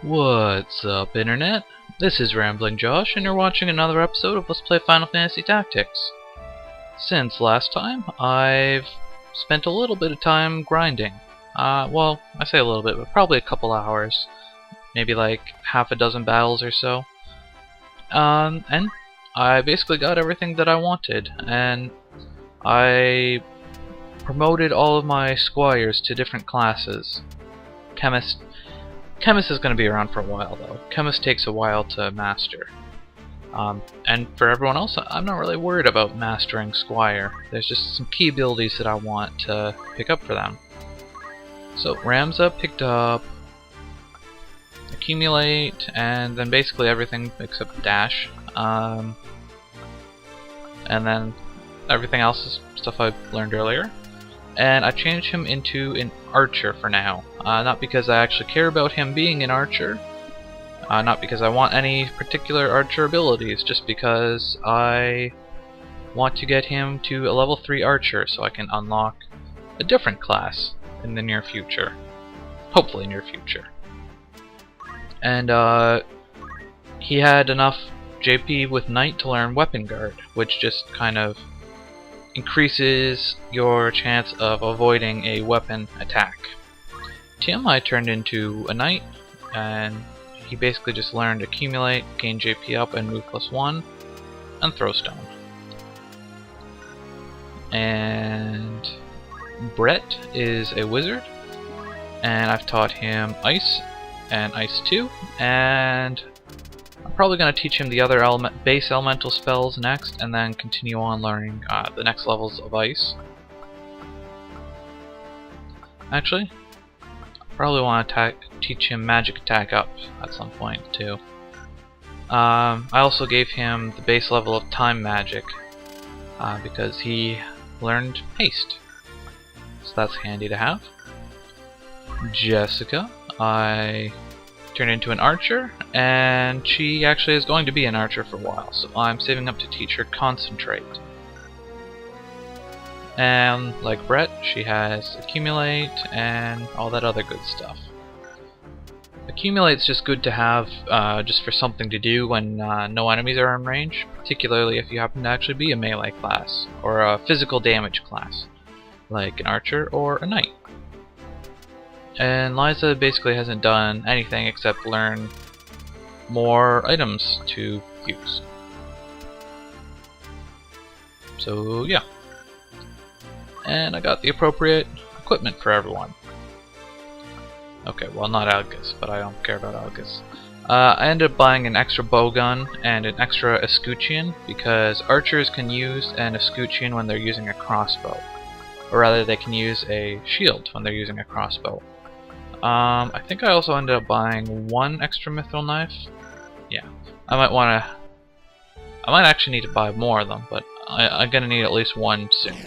What's up, Internet? This is Rambling Josh, and you're watching another episode of Let's Play Final Fantasy Tactics. Since last time, I've spent a little bit of time grinding. Well, I say a little bit, but probably a couple hours. Maybe like half a dozen battles or so. And I basically got everything that I wanted, and I promoted all of my squires to different classes. Chemist is going to be around for a while, though. Chemist takes a while to master. And for everyone else, I'm not really worried about mastering Squire. There's just some key abilities that I want to pick up for them. So Ramza picked up Accumulate, and then basically everything except Dash. And then everything else is stuff I learned earlier. And I changed him into an archer for now. Not because I actually care about him being an archer. Not because I want any particular archer abilities. Just because I want to get him to a level 3 archer so I can unlock a different class in the near future. Hopefully near future. And he had enough JP with Knight to learn Weapon Guard, which just kind of increases your chance of avoiding a weapon attack. Tim I turned into a knight, and he basically just learned Accumulate, gain JP up, and move +1, and throw stone. And Brett is a wizard, and I've taught him Ice and Ice 2, and I'm probably going to teach him the other base elemental spells next, and then continue on learning the next levels of Ice. Actually, I probably want to teach him Magic Attack up at some point too. I also gave him the base level of Time Magic because he learned Haste, so that's handy to have. Jessica, I turned into an archer, and she actually is going to be an archer for a while, so I'm saving up to teach her Concentrate. And like Brett, she has Accumulate and all that other good stuff. Accumulate's just good to have just for something to do when no enemies are in range, particularly if you happen to actually be a melee class or a physical damage class, like an archer or a knight. And Liza basically hasn't done anything except learn more items to use. So yeah. And I got the appropriate equipment for everyone. Okay, well not Algus, but I don't care about Algus. I ended up buying an extra bowgun and an extra escutcheon because archers can use an escutcheon when they're using a crossbow. Or rather, they can use a shield when they're using a crossbow. I think I also ended up buying one extra mithril knife. Yeah, I might actually need to buy more of them, but I'm gonna need at least one soon.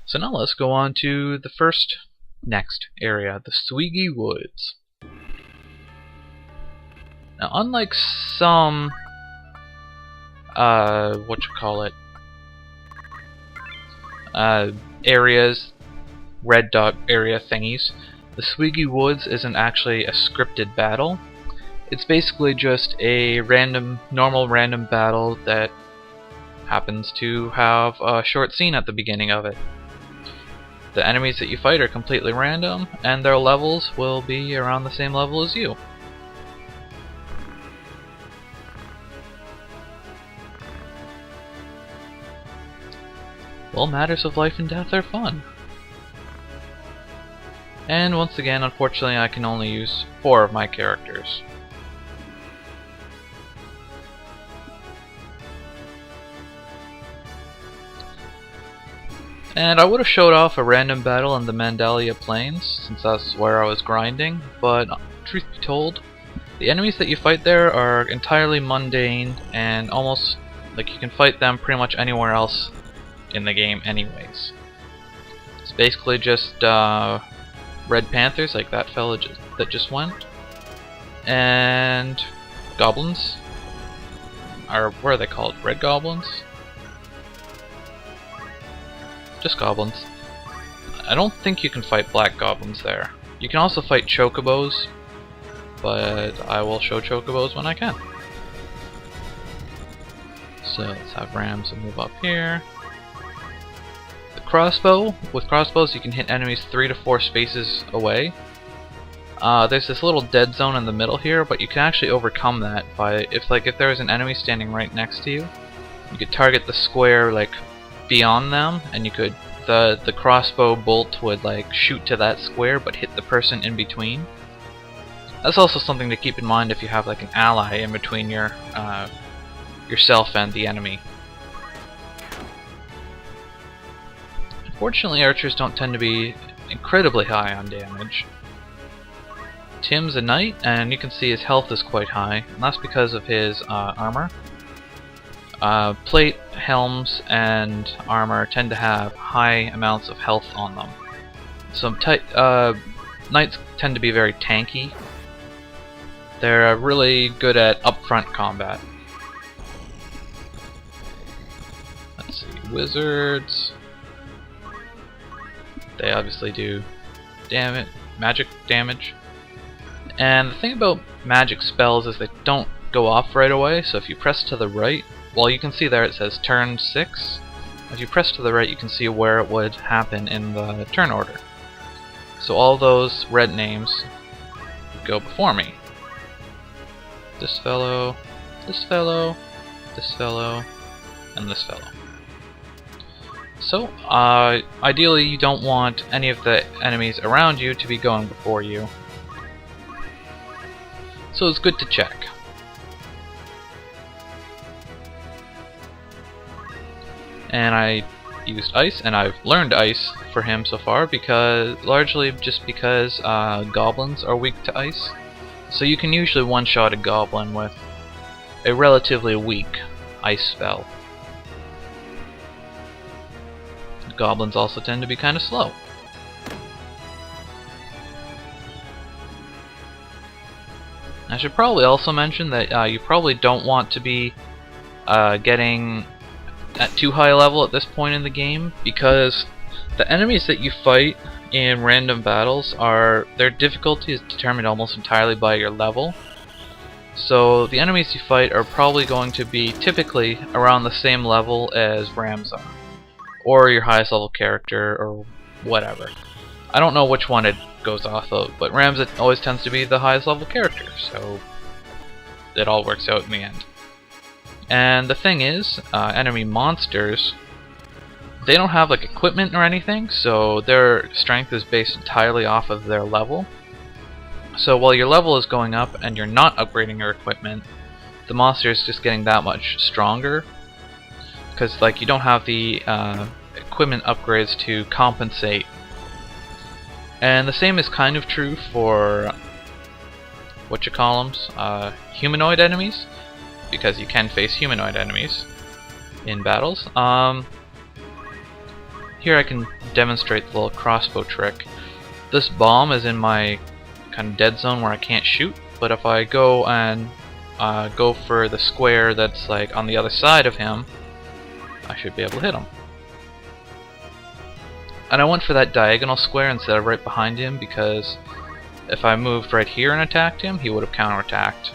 So now let's go on to the next area, the Sweegy Woods. Now, unlike some, areas, red dot area thingies, the Sweegy Woods isn't actually a scripted battle. It's basically just a normal random battle that happens to have a short scene at the beginning of it. The enemies that you fight are completely random, and their levels will be around the same level as you. Well, matters of life and death are fun. And once again, unfortunately, I can only use 4 of my characters. And I would have showed off a random battle in the Mandalia Plains, since that's where I was grinding, but truth be told, the enemies that you fight there are entirely mundane, and almost like you can fight them pretty much anywhere else in the game anyways. It's basically just Red Panthers, like that fella that just went, and goblins. Or what are they called? Red goblins? Just goblins. I don't think you can fight black goblins there. You can also fight chocobos, but I will show chocobos when I can. So let's have Rams move up here. The crossbow, with crossbows you can hit enemies 3 to 4 spaces away. There's this little dead zone in the middle here, but you can actually overcome that by, if there was an enemy standing right next to you, you could target the square like beyond them, and you could the crossbow bolt would like shoot to that square but hit the person in between. That's also something to keep in mind if you have like an ally in between yourself and the enemy. Unfortunately, archers don't tend to be incredibly high on damage. Tim's a knight, and you can see his health is quite high, and that's because of his armor. Plate, helms, and armor tend to have high amounts of health on them. Knights tend to be very tanky. They're really good at upfront combat. Let's see, wizards. They obviously do magic damage. And the thing about magic spells is they don't go off right away, so if you press to the right, well, you can see there it says turn 6. If you press to the right, you can see where it would happen in the turn order. So all those red names go before me. This fellow, this fellow, this fellow, and this fellow. So, ideally you don't want any of the enemies around you to be going before you. So it's good to check. And I used ice, and I've learned ice for him so far largely just because goblins are weak to ice. So you can usually one-shot a goblin with a relatively weak ice spell. Goblins also tend to be kind of slow. I should probably also mention that you probably don't want to be getting at too high a level at this point in the game, because the enemies that you fight in random battles their difficulty is determined almost entirely by your level. So the enemies you fight are probably going to be typically around the same level as Rams are, or your highest level character, or whatever. I don't know which one it goes off of, but Rams always tends to be the highest level character, so it all works out in the end. And the thing is, enemy monsters, they don't have like equipment or anything, so their strength is based entirely off of their level. So while your level is going up and you're not upgrading your equipment, the monster is just getting that much stronger, because like you don't have the equipment upgrades to compensate. And the same is kind of true for humanoid enemies, because you can face humanoid enemies in battles. Here I can demonstrate the little crossbow trick. This bomb is in my kind of dead zone where I can't shoot, but if I go and go for the square that's like on the other side of him, I should be able to hit him. And I went for that diagonal square instead of right behind him, because if I moved right here and attacked him, he would have counterattacked.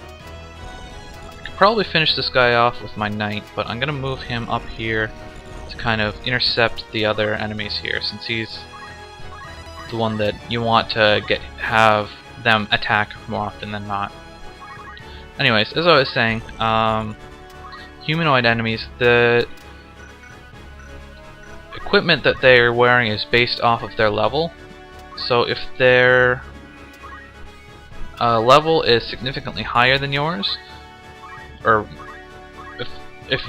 I could probably finish this guy off with my knight, but I'm going to move him up here to kind of intercept the other enemies here, since he's the one that you want to have them attack more often than not. Anyways, as I was saying, humanoid enemies, the equipment that they're wearing is based off of their level. So if their level is significantly higher than yours, or if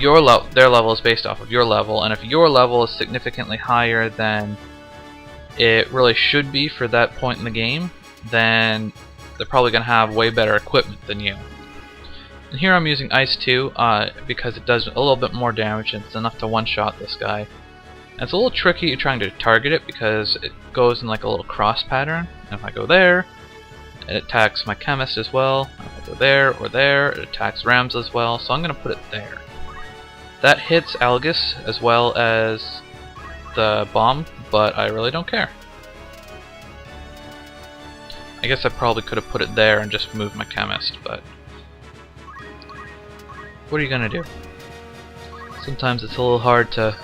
their level is based off of your level, and if your level is significantly higher than it really should be for that point in the game, then they're probably going to have way better equipment than you. And here I'm using Ice 2 because it does a little bit more damage, and it's enough to one-shot this guy. And it's a little tricky trying to target it because it goes in like a little cross pattern. And if I go there, it attacks my chemist as well. If I go there or there, it attacks Rams as well. So I'm going to put it there. That hits Algus as well as the bomb, but I really don't care. I guess I probably could have put it there and just moved my chemist, but what are you gonna do? Sometimes it's a little hard to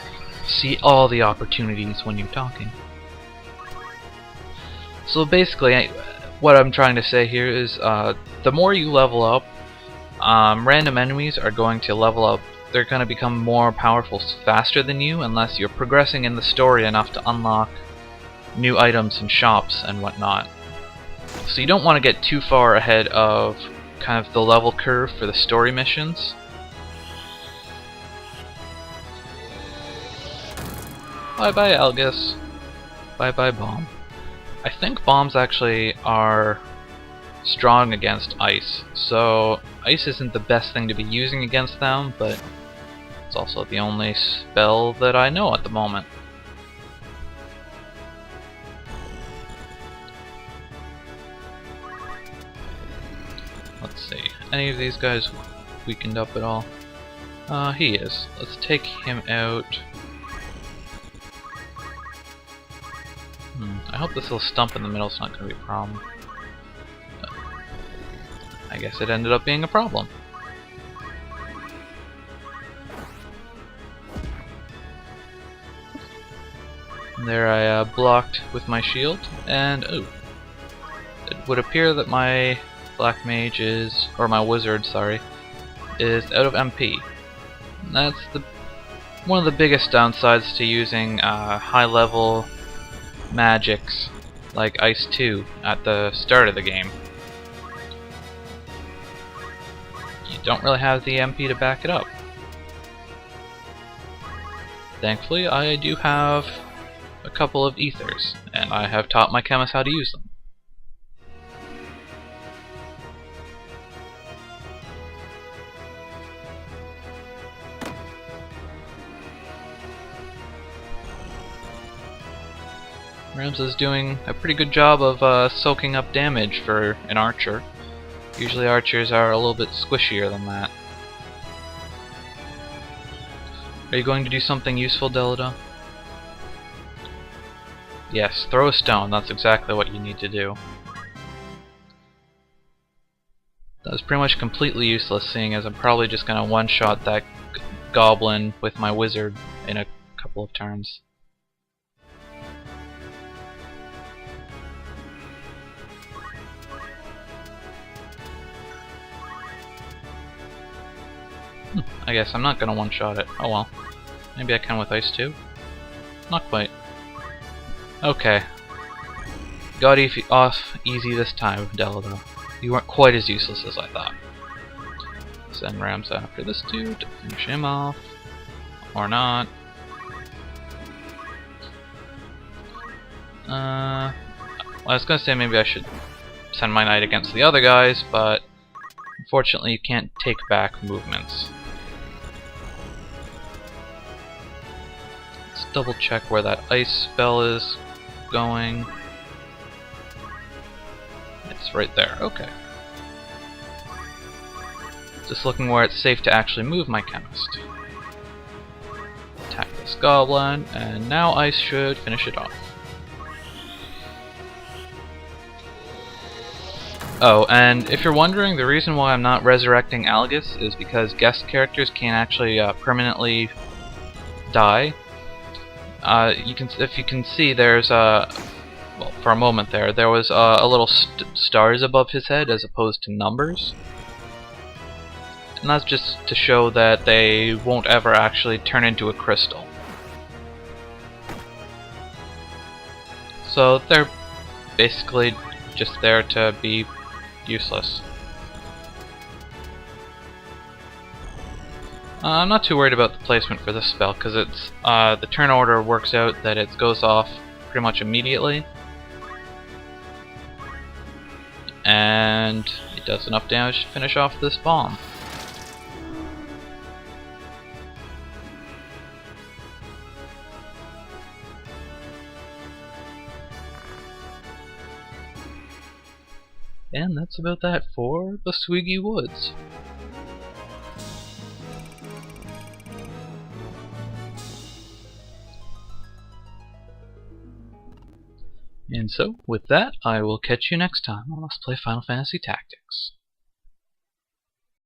see all the opportunities when you're talking. So basically, what I'm trying to say here is the more you level up, random enemies are going to level up. They're going to become more powerful faster than you unless you're progressing in the story enough to unlock new items and shops and whatnot. So you don't want to get too far ahead of kind of the level curve for the story missions. Bye bye Algus. Bye bye bomb. I think bombs actually are strong against ice, so ice isn't the best thing to be using against them, but it's also the only spell that I know at the moment. Let's see, any of these guys weakened up at all? He is. Let's take him out. I hope this little stump in the middle is not going to be a problem. I guess it ended up being a problem. There I blocked with my shield, and ooh, it would appear that my black mage is, or my wizard, sorry, is out of MP. And that's one of the biggest downsides to using high level magics like Ice 2 at the start of the game. You don't really have the MP to back it up. Thankfully, I do have a couple of ethers, and I have taught my chemists how to use them. Rams is doing a pretty good job of soaking up damage for an archer. Usually archers are a little bit squishier than that. Are you going to do something useful, Delida? Yes, throw a stone. That's exactly what you need to do. That was pretty much completely useless, seeing as I'm probably just going to one-shot that goblin with my wizard in a couple of turns. I guess I'm not gonna one-shot it. Oh well. Maybe I can with Ice 2? Not quite. Okay. Got off easy this time, Delida. You weren't quite as useless as I thought. Send Rams after this dude to finish him off. Or not. Well, I was gonna say maybe I should send my knight against the other guys, but unfortunately you can't take back movements. Double check where that ice spell is going. It's right there, okay. Just looking where it's safe to actually move my chemist. Attack this goblin, and now ice should finish it off. Oh, and if you're wondering, the reason why I'm not resurrecting Algus is because guest characters can't actually permanently die. If you can see, there's well, for a moment there was a little stars above his head as opposed to numbers, and that's just to show that they won't ever actually turn into a crystal. So they're basically just there to be useless. I'm not too worried about the placement for this spell because it's the turn order works out that it goes off pretty much immediately, and it does enough damage to finish off this bomb. And that's about that for the Sweegy Woods. And so, with that, I will catch you next time on Let's Play Final Fantasy Tactics.